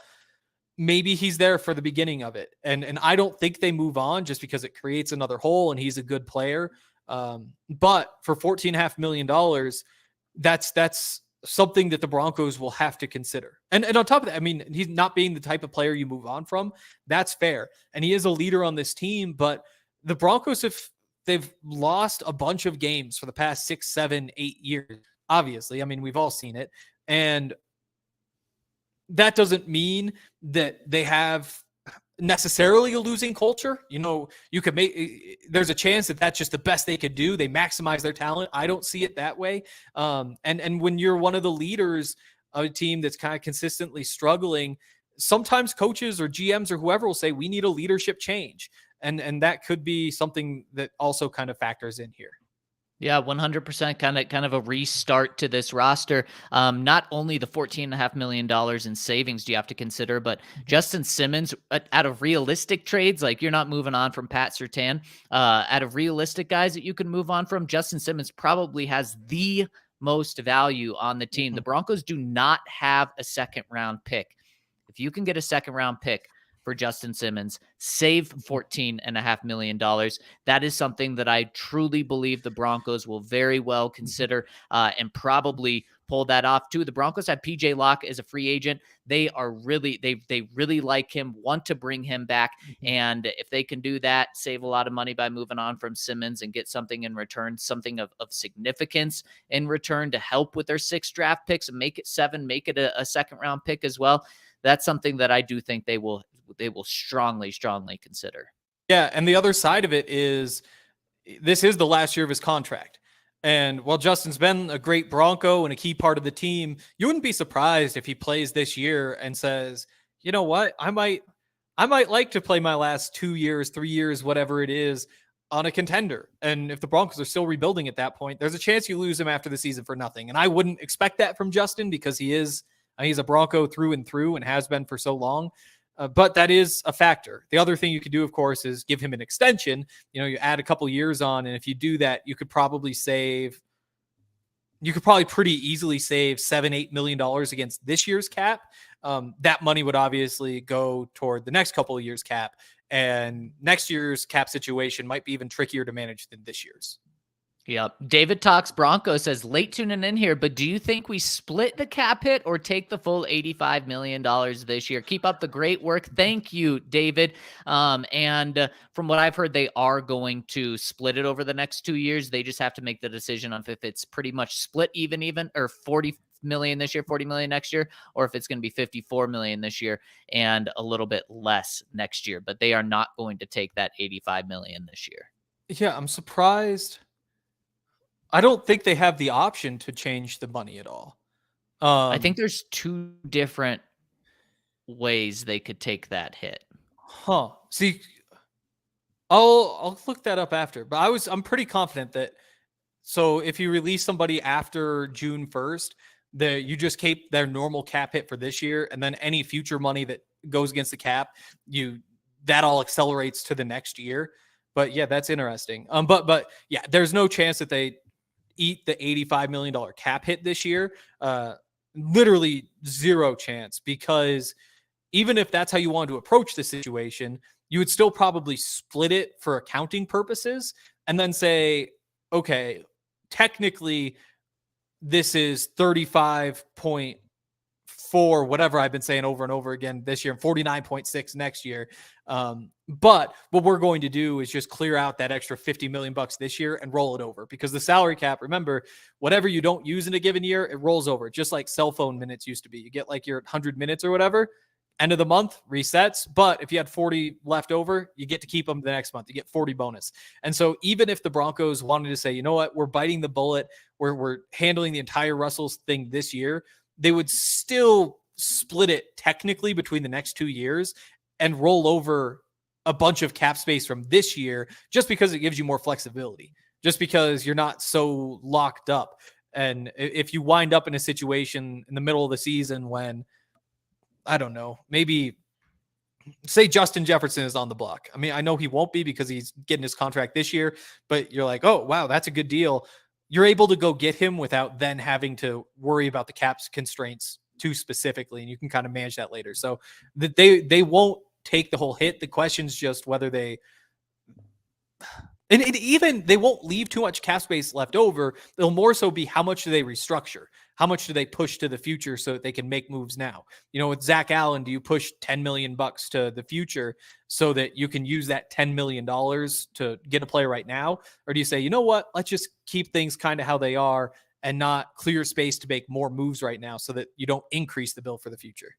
Maybe he's there for the beginning of it. And I don't think they move on just because it creates another hole and he's a good player. But for $14.5 million, that's something that the Broncos will have to consider. And on top of that, I mean, he's not being the type of player you move on from. That's fair. And he is a leader on this team, but the Broncos, they've lost a bunch of games for the past 6, 7, 8 years. Obviously, I mean, we've all seen it. And that doesn't mean that they have necessarily a losing culture. You could there's a chance that that's just the best they could do. They maximize their talent. I don't see it that way. And when you're one of the leaders of a team that's kind of consistently struggling, sometimes coaches or GMs or whoever will say, we need a leadership change. And that could be something that also kind of factors in here. Yeah, 100% kind of a restart to this roster. Not only the $14.5 million in savings do you have to consider, but Justin Simmons, out of realistic trades, like you're not moving on from Pat Surtain, out of realistic guys that you can move on from, Justin Simmons probably has the most value on the team. The Broncos do not have a second round pick. If you can get a second round pick for Justin Simmons, save $14.5 million. That is something that I truly believe the Broncos will very well consider and probably pull that off too. The Broncos have PJ Locke as a free agent. They really like him, want to bring him back. And if they can do that, save a lot of money by moving on from Simmons and get something in return, something of significance in return to help with their 6 draft picks and make it 7, make it a second round pick as well. That's something that I do think they will strongly consider. Yeah, and the other side of it is this is the last year of his contract. And while Justin's been a great Bronco and a key part of the team, you wouldn't be surprised if he plays this year and says, you know what, I might like to play my last 2 years, 3 years, whatever it is, on a contender. And if the Broncos are still rebuilding at that point, there's a chance you lose him after the season for nothing. And I wouldn't expect that from Justin because he's a Bronco through and through and has been for so long. But that is a factor. The other thing you could do, of course, is give him an extension. You add a couple years on, and if you do that, you could probably pretty easily save $7-8 million against this year's cap. That money would obviously go toward the next couple of years cap, and next year's cap situation might be even trickier to manage than this year's. Yep. David Talks Broncos says, late tuning in here, but do you think we split the cap hit or take the full $85 million this year? Keep up the great work. Thank you, David. And from what I've heard, they are going to split it over the next 2 years. They just have to make the decision on if it's pretty much split even, or 40 million this year, 40 million next year, or if it's going to be 54 million this year and a little bit less next year. But they are not going to take that 85 million this year. Yeah, I'm surprised. I don't think they have the option to change the money at all. I think there's 2 different ways they could take that hit. Huh. See, I'll look that up after, but I'm pretty confident that. So if you release somebody after June 1st, you just keep their normal cap hit for this year, and then any future money that goes against the cap, that all accelerates to the next year. But yeah, that's interesting. But yeah, there's no chance that they eat the $85 million cap hit this year. Literally zero chance, because even if that's how you want to approach the situation, you would still probably split it for accounting purposes and then say, okay, technically this is 35.4, whatever I've been saying over and over again this year, and 49.6 next year. But what we're going to do is just clear out that extra $50 million this year and roll it over, because the salary cap, remember, whatever you don't use in a given year, it rolls over, just like cell phone minutes used to be. You get like your 100 minutes or whatever, end of the month resets. But if you had 40 left over, you get to keep them the next month. You get 40 bonus. And so even if the Broncos wanted to say, you know what, we're biting the bullet, we're handling the entire Russell's thing this year, they would still split it technically between the next 2 years and roll over a bunch of cap space from this year, just because it gives you more flexibility, just because you're not so locked up. And if you wind up in a situation in the middle of the season when, I don't know, maybe say Justin Jefferson is on the block. I mean, I know he won't be because he's getting his contract this year, but you're like, oh, wow, that's a good deal. You're able to go get him without then having to worry about the cap's constraints too specifically, and you can kind of manage that later. So they won't take the whole hit. The question's just whether they even they won't leave too much cap space left over. It'll more so be how much do they restructure? How much do they push to the future so that they can make moves now? You know, with Zach Allen, do you push $10 million to the future so that you can use that $10 million to get a player right now? Or do you say, you know what, let's just keep things kind of how they are and not clear space to make more moves right now so that you don't increase the bill for the future?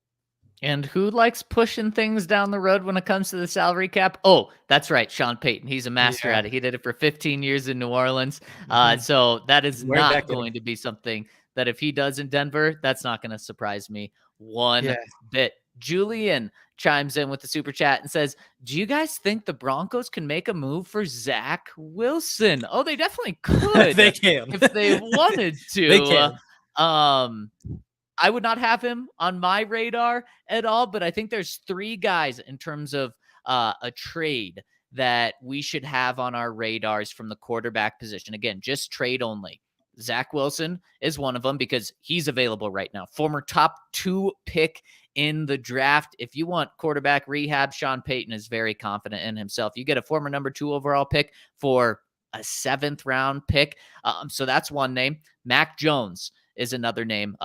And who likes pushing things down the road when it comes to the salary cap? Oh, that's right, Sean Payton. He's a master at it. He did it for 15 years in New Orleans. So that is not going to be something that if he does in Denver, that's not going to surprise me one bit. Julian chimes in with the super chat and says, do you guys think the Broncos can make a move for Zach Wilson? Oh, they definitely could. They can. If they wanted to. They can. I would not have him on my radar at all, but I think there's 3 guys in terms of a trade that we should have on our radars from the quarterback position. Again, just trade only. Zach Wilson is one of them because he's available right now. Former top 2 pick in the draft. If you want quarterback rehab, Sean Payton is very confident in himself. You get a former number 2 overall pick for a 7th round pick. So that's one name. Mac Jones is another name.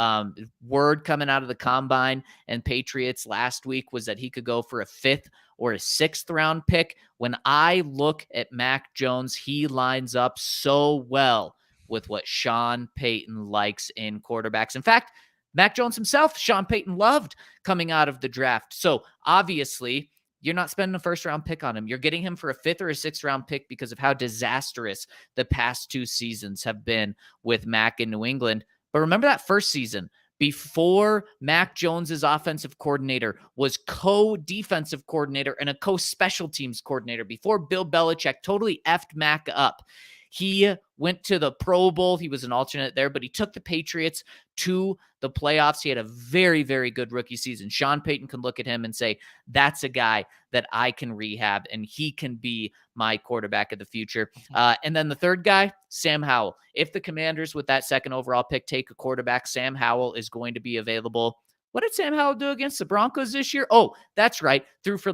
Word coming out of the combine and Patriots last week was that he could go for a 5th or a 6th round pick. When I look at Mac Jones, he lines up so well with what Sean Payton likes in quarterbacks. In fact, Mac Jones himself, Sean Payton loved coming out of the draft. So obviously, you're not spending a 1st round pick on him. You're getting him for a 5th or a 6th round pick because of how disastrous the past 2 seasons have been with Mac in New England. But remember that first season, before Mac Jones's offensive coordinator was co-defensive coordinator and a co-special teams coordinator, before Bill Belichick totally effed Mac up. He went to the Pro Bowl. He was an alternate there, but he took the Patriots to the playoffs. He had a very, very good rookie season. Sean Payton can look at him and say, that's a guy that I can rehab, and he can be my quarterback of the future. And then the 3rd guy, Sam Howell. If the Commanders with that 2nd overall pick take a quarterback, Sam Howell is going to be available. What did Sam Howell do against the Broncos this year? Oh, that's right. Threw for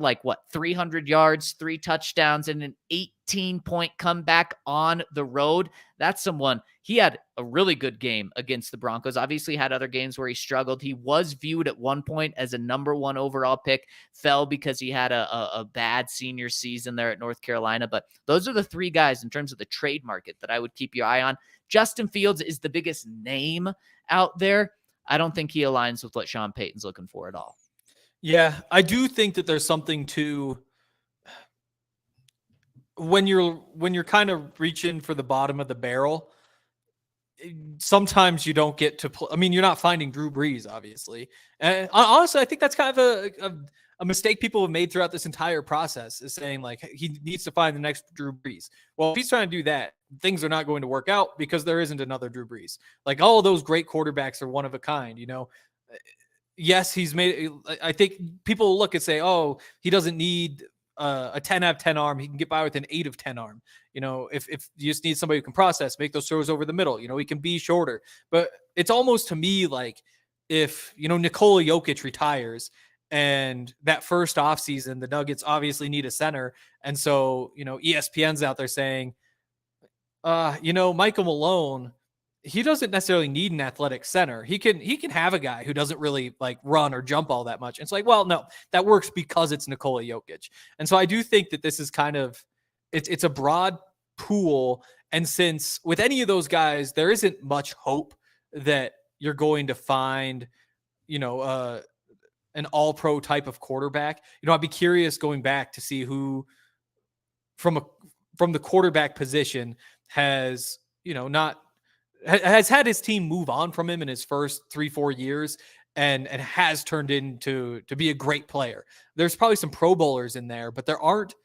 300 yards, 3 touchdowns, and an 18-point comeback on the road. That's someone. He had a really good game against the Broncos. Obviously had other games where he struggled. He was viewed at one point as a number 1 overall pick, fell because he had a bad senior season there at North Carolina. But those are the 3 guys in terms of the trade market that I would keep your eye on. Justin Fields is the biggest name out there. I don't think he aligns with what Sean Payton's looking for at all. Yeah, I do think that there's something to when you're kind of reaching for the bottom of the barrel. Sometimes you don't get to play. I mean, you're not finding Drew Brees, obviously. And honestly, I think that's kind of a mistake people have made throughout this entire process, is saying he needs to find the next Drew Brees. Well, if he's trying to do that, things are not going to work out because there isn't another Drew Brees. All of those great quarterbacks are one of a kind, you know. Yes, he's made. I think people look and say, oh, he doesn't need a 10 out of 10 arm. He can get by with an 8 of 10 arm. You know, if you just need somebody who can process, make those throws over the middle, you know, he can be shorter. But it's almost to me like if, you know, Nikola Jokic retires and that first offseason, the Nuggets obviously need a center. And so, you know, ESPN's out there saying, you know, Michael Malone, he doesn't necessarily need an athletic center. He can have a guy who doesn't really run or jump all that much. And it's well, no, that works because it's Nikola Jokic. And so I do think that this is kind of, it's a broad pool. And since with any of those guys, there isn't much hope that you're going to find, you know, an all-pro type of quarterback. I'd be curious going back to see who from the quarterback position has, has had his team move on from him in his first 3-4 years and has turned into to be a great player. There's probably some Pro Bowlers in there, but there aren't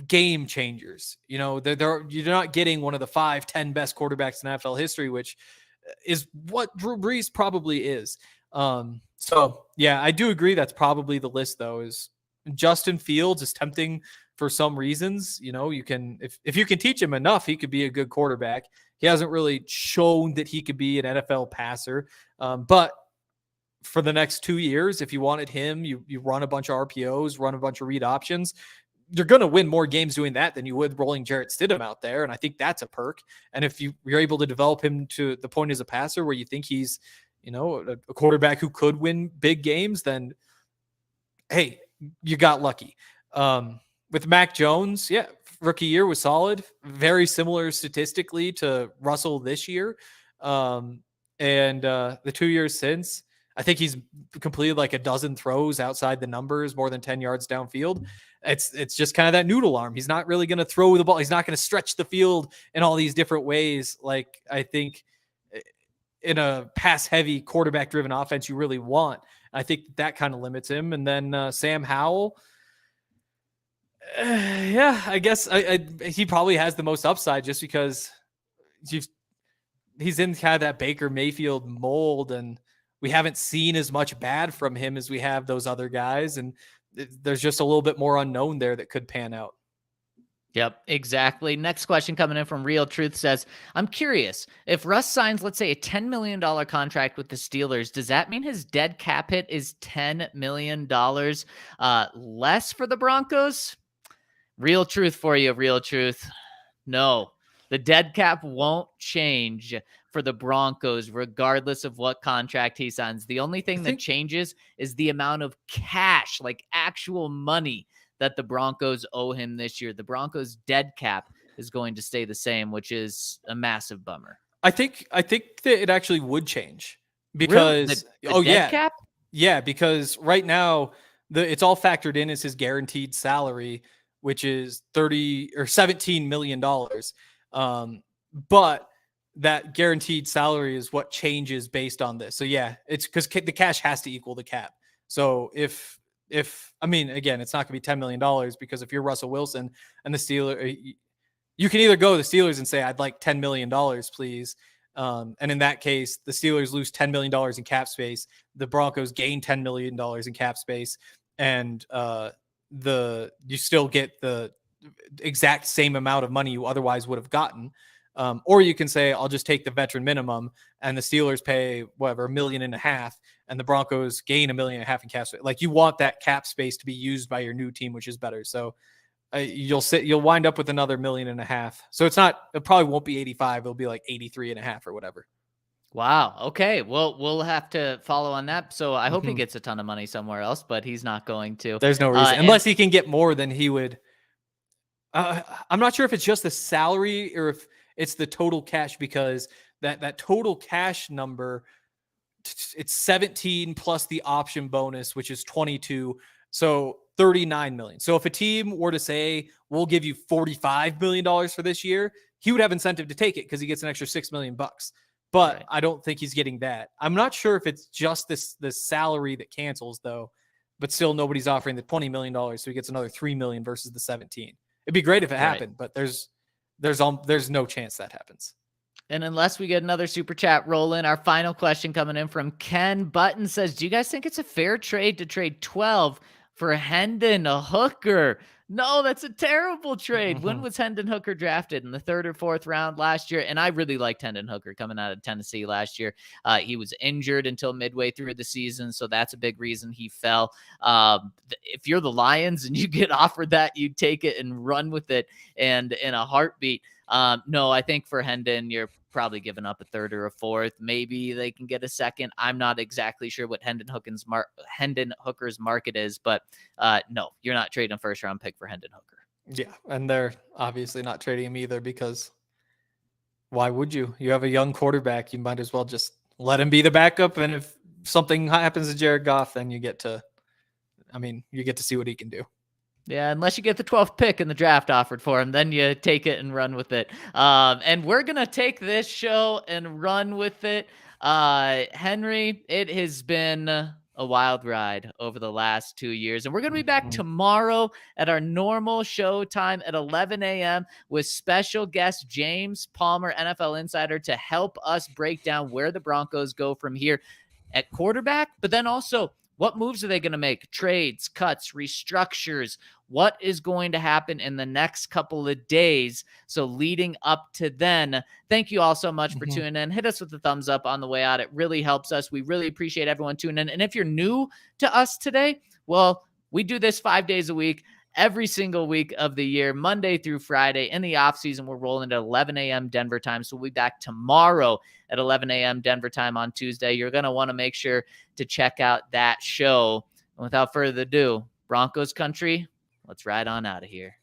game changers. You're not getting one of the 5-10 best quarterbacks in NFL history, which is what Drew Brees probably is. So yeah, I do agree. That's probably the list though. Is Justin Fields is tempting for some reasons. You can, if you can teach him enough, he could be a good quarterback. He hasn't really shown that he could be an NFL passer. But for the next 2 years, if you wanted him, you run a bunch of RPOs, run a bunch of read options. You're going to win more games doing that than you would rolling Jarrett Stidham out there. And I think that's a perk. And if you're able to develop him to the point as a passer where you think he's, a quarterback who could win big games, then hey, you got lucky. With Mac Jones, yeah, rookie year was solid, very similar statistically to Russell this year. And the 2 years since, I think he's completed like a dozen throws outside the numbers, more than 10 yards downfield. It's just kind of that noodle arm. He's not really going to throw the ball. He's not going to stretch the field in all these different ways. Like I think in a pass-heavy, quarterback-driven offense you really want. I think that kind of limits him. And then Sam Howell, yeah, I guess he probably has the most upside just because he's in kind of that Baker Mayfield mold, and we haven't seen as much bad from him as we have those other guys. And there's just a little bit more unknown there that could pan out. Yep, exactly. Next question coming in from Real Truth says, I'm curious, if Russ signs, let's say, a $10 million contract with the Steelers, does that mean his dead cap hit is $10 million less for the Broncos? Real truth for you, Real Truth. No, the dead cap won't change for the Broncos, regardless of what contract he signs. The only thing that changes is the amount of cash, like actual money, that the Broncos owe him this year. The Broncos' dead cap is going to stay the same, which is a massive bummer. I think that it actually would change because really? The dead cap? Yeah, because right now it's all factored in as his guaranteed salary, which is $17 million. But that guaranteed salary is what changes based on this. So yeah, it's because the cash has to equal the cap. So if I mean, again, it's not going to be $10 million because if you're Russell Wilson and the Steelers, you can either go to the Steelers and say, I'd like $10 million, please. And in that case, the Steelers lose $10 million in cap space. The Broncos gain $10 million in cap space. And you still get the exact same amount of money you otherwise would have gotten. Or you can say, I'll just take the veteran minimum and the Steelers pay whatever, $1.5 million, and the Broncos gain $1.5 million in cap space. Like you want that cap space to be used by your new team, which is better. So you'll wind up with another $1.5 million. So it probably won't be 85. It'll be like 83.5 or whatever. Wow. Okay. Well, we'll have to follow on that. So I hope he gets a ton of money somewhere else, but he's not going to. There's no reason unless he can get more than he would. I'm not sure if it's just the salary or if it's the total cash, because that total cash number, it's 17 plus the option bonus, which is 22. So 39 million. So if a team were to say, we'll give you $45 million for this year, he would have incentive to take it because he gets an extra $6 million. But right. I don't think he's getting that. I'm not sure if it's just this salary that cancels though, but still nobody's offering the $20 million. So he gets another $3 million versus the 17. It'd be great if it happened, but there's no chance that happens. And unless we get another super chat roll in, our final question coming in from Ken Button says, do you guys think it's a fair trade to trade 12 for Hendon Hooker? No, that's a terrible trade. When was Hendon Hooker drafted? In the 3rd or 4th round last year? And I really liked Hendon Hooker coming out of Tennessee last year. He was injured until midway through the season, so that's a big reason he fell. If you're the Lions and you get offered that, you take it and run with it and in a heartbeat. No, I think for Hendon, you're probably giving up a 3rd or a 4th. Maybe they can get a 2nd. I'm not exactly sure what Hendon Hooker's market is, but no, you're not trading a 1st round pick for Hendon Hooker. Yeah, and they're obviously not trading him either because why would you? You have a young quarterback. You might as well just let him be the backup, and if something happens to Jared Goff, then you get to see what he can do. Yeah, unless you get the 12th pick in the draft offered for him, then you take it and run with it. And we're going to take this show and run with it. Henry, it has been a wild ride over the last 2 years. And we're going to be back tomorrow at our normal show time at 11 a.m. with special guest James Palmer, NFL Insider, to help us break down where the Broncos go from here at quarterback, but then also what moves are they going to make? Trades, cuts, restructures. What is going to happen in the next couple of days? So leading up to then, thank you all so much for tuning in. Hit us with a thumbs up on the way out. It really helps us. We really appreciate everyone tuning in. And if you're new to us today, well, we do this 5 days a week, every single week of the year, Monday through Friday. In the off season, we're rolling at 11 a.m. Denver time. So we'll be back tomorrow at 11 a.m. Denver time on Tuesday. You're going to want to make sure to check out that show. And without further ado, Broncos country, let's ride on out of here.